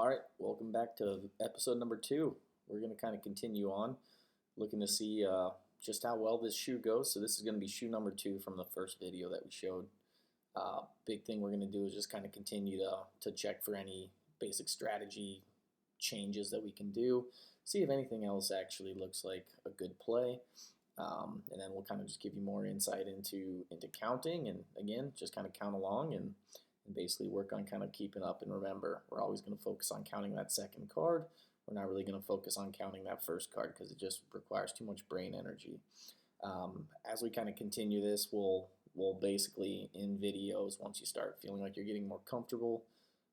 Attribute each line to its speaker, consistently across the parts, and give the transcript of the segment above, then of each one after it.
Speaker 1: All right, welcome back to episode number 2. We're going to kind of continue on, looking to see just how well this shoe goes. So this is going to be shoe number 2 from the first video that we showed. Big thing we're going to do is just kind of continue to check for any basic strategy changes that we can do, see if anything else actually looks like a good play, and then we'll kind of just give you more insight into counting, and again, just kind of count along and basically work on kind of keeping up. And remember, we're always going to focus on counting that second card. We're not really going to focus on counting that first card because it just requires too much brain energy. As we kind of continue this, we'll basically, in videos, once you start feeling like you're getting more comfortable,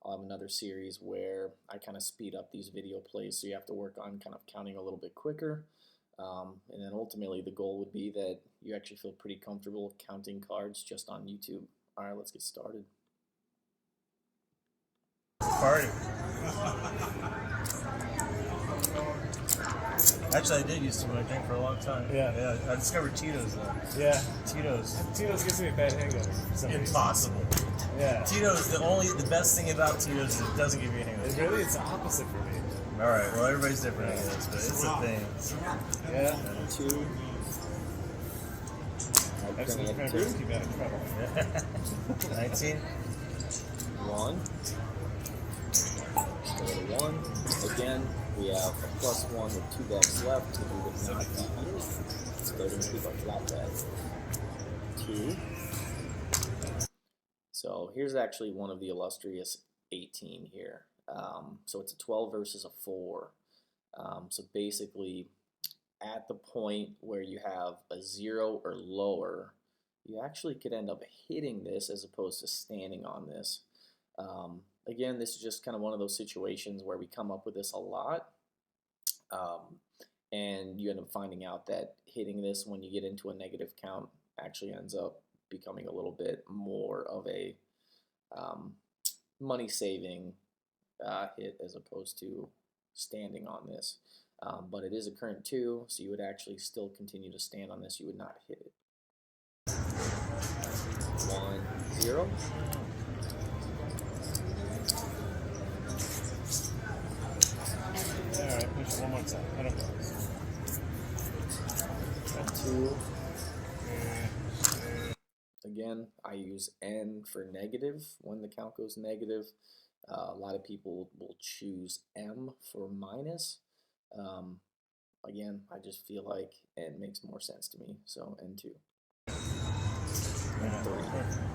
Speaker 1: I'll have another series where I kind of speed up these video plays, so you have to work on kind of counting a little bit quicker. And then ultimately the goal would be that you actually feel pretty comfortable counting cards just on YouTube. All right, let's get started.
Speaker 2: Party. Actually, I did used to when I drank for a long time. Yeah. I discovered Tito's though.
Speaker 3: Yeah.
Speaker 2: Tito's
Speaker 3: Tito's gives me a bad hangover.
Speaker 2: impossible.
Speaker 3: Yeah.
Speaker 2: Tito's the best thing about Tito's is it doesn't give you a hangover.
Speaker 3: Really, it's the opposite for me.
Speaker 2: All right. Well, everybody's different, I guess, but it's a thing.
Speaker 3: Yeah.
Speaker 1: 2.
Speaker 3: That's
Speaker 1: I've
Speaker 3: kind of
Speaker 1: two.
Speaker 3: risky bad trouble.
Speaker 2: 19.
Speaker 1: 1. Go to 1. Again, we have a +1 with 2 decks left, so we would not be here. So they're going to keep our flat bet. 2. So here's actually one of the Illustrious 18 here. So it's a 12 versus a 4. So basically, at the point where you have a 0 or lower, you actually could end up hitting this as opposed to standing on this. Again, this is just kind of one of those situations where we come up with this a lot, and you end up finding out that hitting this when you get into a negative count actually ends up becoming a little bit more of a money-saving hit as opposed to standing on this. But it is a current 2, so you would actually still continue to stand on this. You would not hit it. 1, 0.
Speaker 3: Alright, push it one more time. I don't know.
Speaker 1: 2. Again, I use N for negative when the count goes negative. A lot of people will choose M for minus. Again, I just feel like N makes more sense to me, so N2. N3.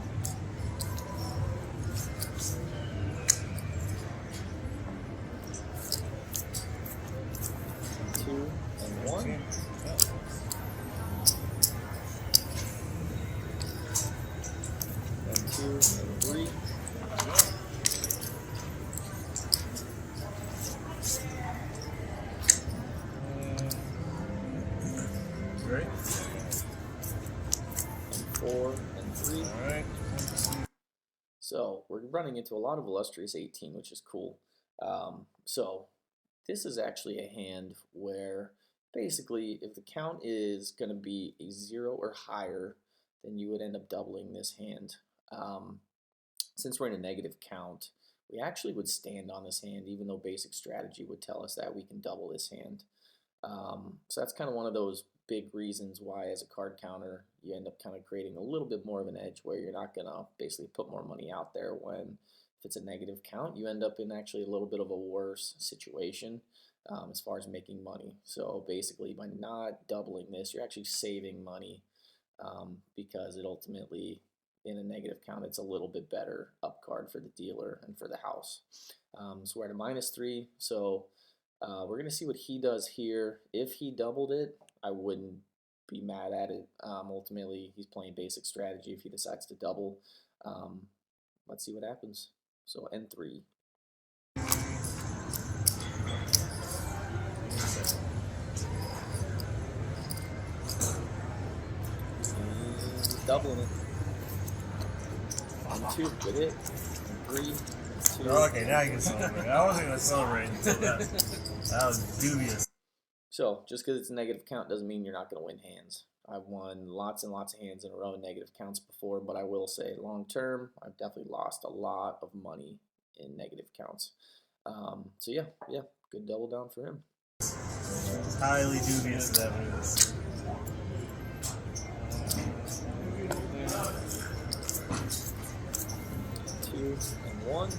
Speaker 1: 2 and 1. And 2 and 3.
Speaker 2: Ready?
Speaker 1: And 4 and 3.
Speaker 2: All right.
Speaker 1: So we're running into a lot of Illustrious 18, which is cool. So this is actually a hand where basically if the count is going to be a 0 or higher, then you would end up doubling this hand. Since we're in a negative count, we actually would stand on this hand, even though basic strategy would tell us that we can double this hand. So that's kind of one of those big reasons why as a card counter you end up kind of creating a little bit more of an edge where you're not going to basically put more money out there when if it's a negative count you end up in actually a little bit of a worse situation as far as making money. So basically by not doubling this you're actually saving money because it ultimately in a negative count it's a little bit better up card for the dealer and for the house. So we're at a -3, so we're going to see what he does here. If he doubled it, I wouldn't be mad at it. Ultimately, he's playing basic strategy if he decides to double. Let's see what happens. So N3. And he's doubling it. N2 with it. N3. N2.
Speaker 2: Okay, now you can celebrate. I wasn't going to celebrate until that. That was dubious.
Speaker 1: So just because it's a negative count doesn't mean you're not going to win hands. I've won lots and lots of hands in a row in negative counts before, but I will say long term, I've definitely lost a lot of money in negative counts. So yeah, good double down for him.
Speaker 2: Highly dubious that move.
Speaker 1: Two and one.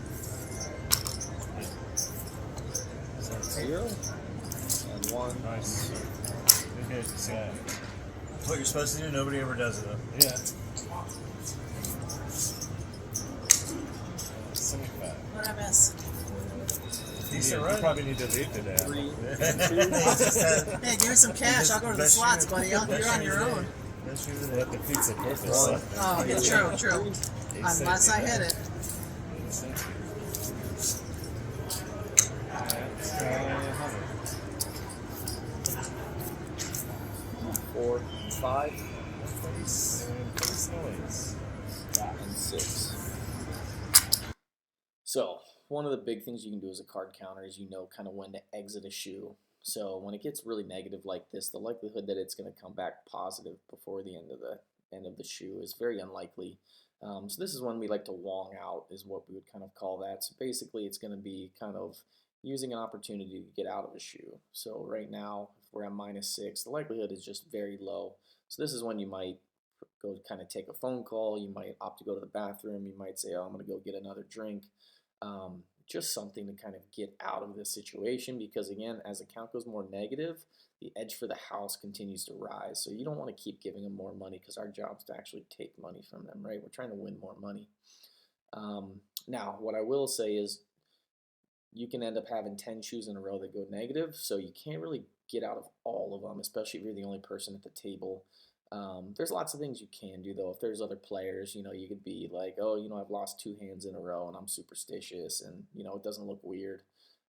Speaker 1: 0 and 1.
Speaker 3: Nice. Good hit. Yeah.
Speaker 2: What you're supposed to do, nobody ever does it though.
Speaker 3: Yeah. 75.
Speaker 4: What did I miss?
Speaker 2: Decent
Speaker 3: You
Speaker 2: run.
Speaker 3: probably need to leave today.
Speaker 1: 3 and 2.
Speaker 4: Hey, give me some cash. I'll go to the slots, buddy. You're on your own.
Speaker 3: That defeats the purpose.
Speaker 1: One.
Speaker 4: Oh, yeah, true. Unless I hit it.
Speaker 1: 4 and 5
Speaker 3: Face noise.
Speaker 1: and 6. So one of the big things you can do as a card counter is kind of when to exit a shoe. So when it gets really negative like this, the likelihood that it's going to come back positive before the end of the shoe is very unlikely. So this is when we like to wong out, is what we would kind of call that. So basically it's going to be kind of using an opportunity to get out of a shoe. So right now, if we're at -6, the likelihood is just very low. So this is when you might go kind of take a phone call, you might opt to go to the bathroom, you might say, oh, I'm going to go get another drink. Just something to kind of get out of this situation, because again, as the count goes more negative, the edge for the house continues to rise. So you don't want to keep giving them more money, because our job is to actually take money from them, right? We're trying to win more money. Now, what I will say is you can end up having 10 shoes in a row that go negative, so you can't really get out of all of them, especially if you're the only person at the table. There's lots of things you can do, though. If there's other players, you could be like, oh, I've lost 2 hands in a row and I'm superstitious, and, it doesn't look weird.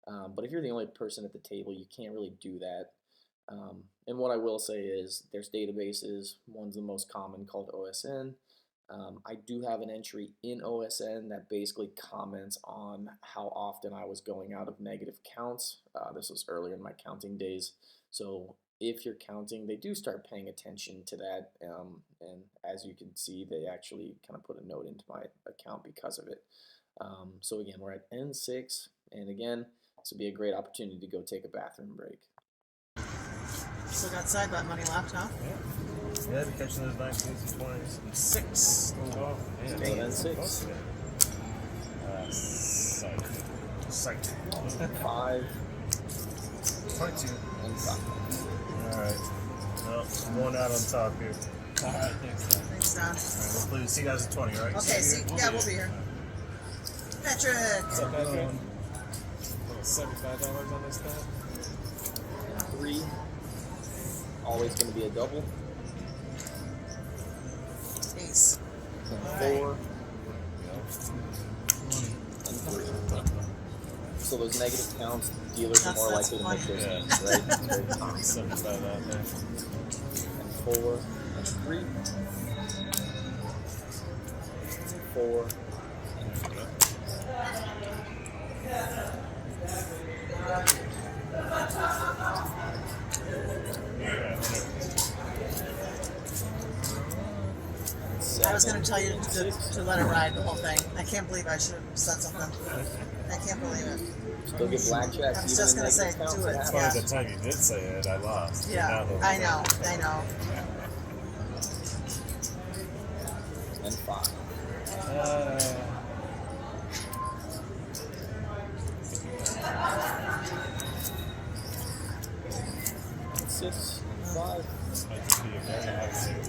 Speaker 1: But if you're the only person at the table, you can't really do that. And what I will say is there's databases. One's the most common, called OSN. I do have an entry in OSN that basically comments on how often I was going out of negative counts. This was earlier in my counting days. So if you're counting, they do start paying attention to that. And as you can see, they actually kind of put a note into my account because of it. So again, we're at N6. And again, this would be a great opportunity to go take a bathroom break.
Speaker 4: Still got side bet money left, huh?
Speaker 2: Yeah, be catching those 19s and 20s. 6.
Speaker 3: Oh, man.
Speaker 1: So N6.
Speaker 2: Sight.
Speaker 1: 5
Speaker 2: 22.
Speaker 1: and 5.
Speaker 2: Alright. Well, I'm going out on top here.
Speaker 3: Alright, thanks, Don.
Speaker 4: Thanks, Don.
Speaker 2: Alright, we'll play, see you guys at 20, right?
Speaker 4: Okay, we'll be here. Patrick!
Speaker 3: What's up, Patrick? $75 on this stuff?
Speaker 1: 3. Always going to be a double.
Speaker 4: Ace.
Speaker 1: And
Speaker 4: Alright.
Speaker 1: 4 and 3. So those negative counts, dealers are more
Speaker 4: That's
Speaker 1: likely to make
Speaker 4: funny.
Speaker 1: those hands, right? It's very common.
Speaker 3: 75 out there.
Speaker 1: And 4 and 3. 4 and 3.
Speaker 4: I was going to tell you to let it ride the whole thing. I can't believe I should have said something. I can't believe it.
Speaker 1: Still get blackjack.
Speaker 4: I was just going to say, do it.
Speaker 3: As
Speaker 4: Yeah.
Speaker 3: the time you did say it, I lost.
Speaker 4: Yeah, I know.
Speaker 1: And 5. And 6 and 5.
Speaker 3: This might just be a very high suit.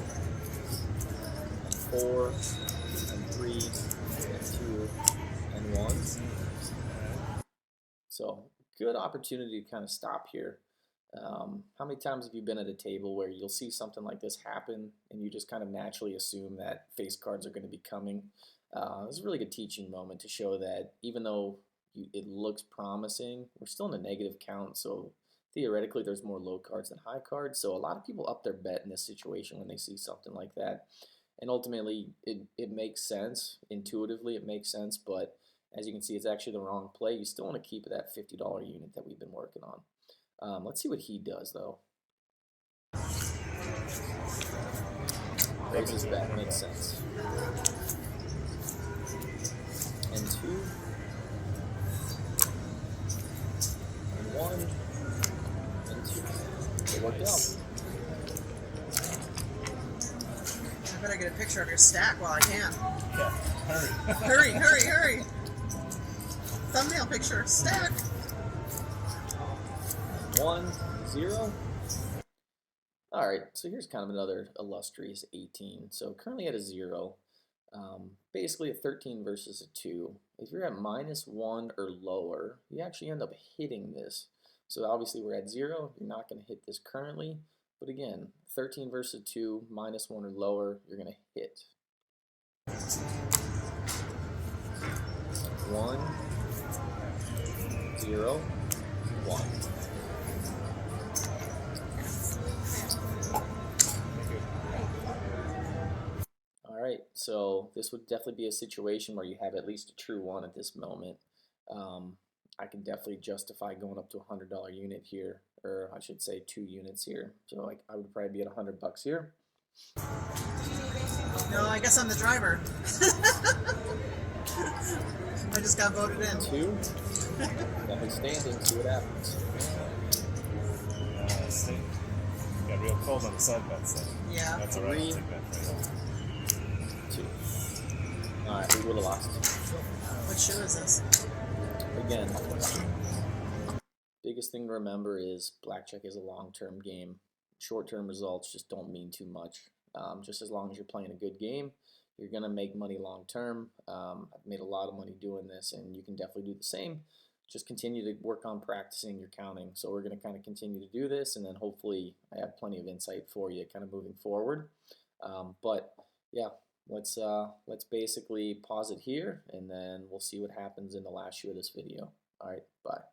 Speaker 1: And 4 and 3 and 2 and 1. So good opportunity to kind of stop here. How many times have you been at a table where you'll see something like this happen and you just kind of naturally assume that face cards are going to be coming? This is a really good teaching moment to show that even though it looks promising, we're still in a negative count. So theoretically, there's more low cards than high cards. So a lot of people up their bet in this situation when they see something like that. And ultimately, it makes sense. Intuitively, it makes sense. But as you can see, it's actually the wrong play. You still want to keep that $50 unit that we've been working on. Let's see what he does, though. Raises bet, makes sense. And 2. 1 and 2. It worked out.
Speaker 4: I better get a picture of your stack while I can.
Speaker 3: Yeah, hurry.
Speaker 4: Hurry, hurry, hurry. Thumbnail picture, stack.
Speaker 1: 1, 0. All right, so here's kind of another illustrious 18. So currently at a 0. Basically a 13 versus a 2. If you're at -1 or lower, you actually end up hitting this. So obviously we're at 0. You're not going to hit this currently. But again, 13 versus 2, -1 or lower, you're going to hit. 1, 0, 1. Alright, so this would definitely be a situation where you have at least a true 1 at this moment. I can definitely justify going up to a $100 unit here, or I should say 2 units here. So like I would probably be at $100 here.
Speaker 4: No, I guess I'm the driver. I just got voted in.
Speaker 1: 2. Definitely standing, see what happens.
Speaker 3: See, got real cold on the side bets then.
Speaker 4: Yeah.
Speaker 3: That's a
Speaker 1: 3,
Speaker 3: right bet right there.
Speaker 1: 2. Alright, we would have lost.
Speaker 4: What shoe is this?
Speaker 1: Again, biggest thing to remember is blackjack is a long-term game. Short-term results just don't mean too much. Just as long as you're playing a good game, you're going to make money long-term. I've made a lot of money doing this, and you can definitely do the same. Just continue to work on practicing your counting. So we're going to kind of continue to do this, and then hopefully I have plenty of insight for you kind of moving forward. But yeah, let's basically pause it here, and then we'll see what happens in the last shoe of this video. All right, bye.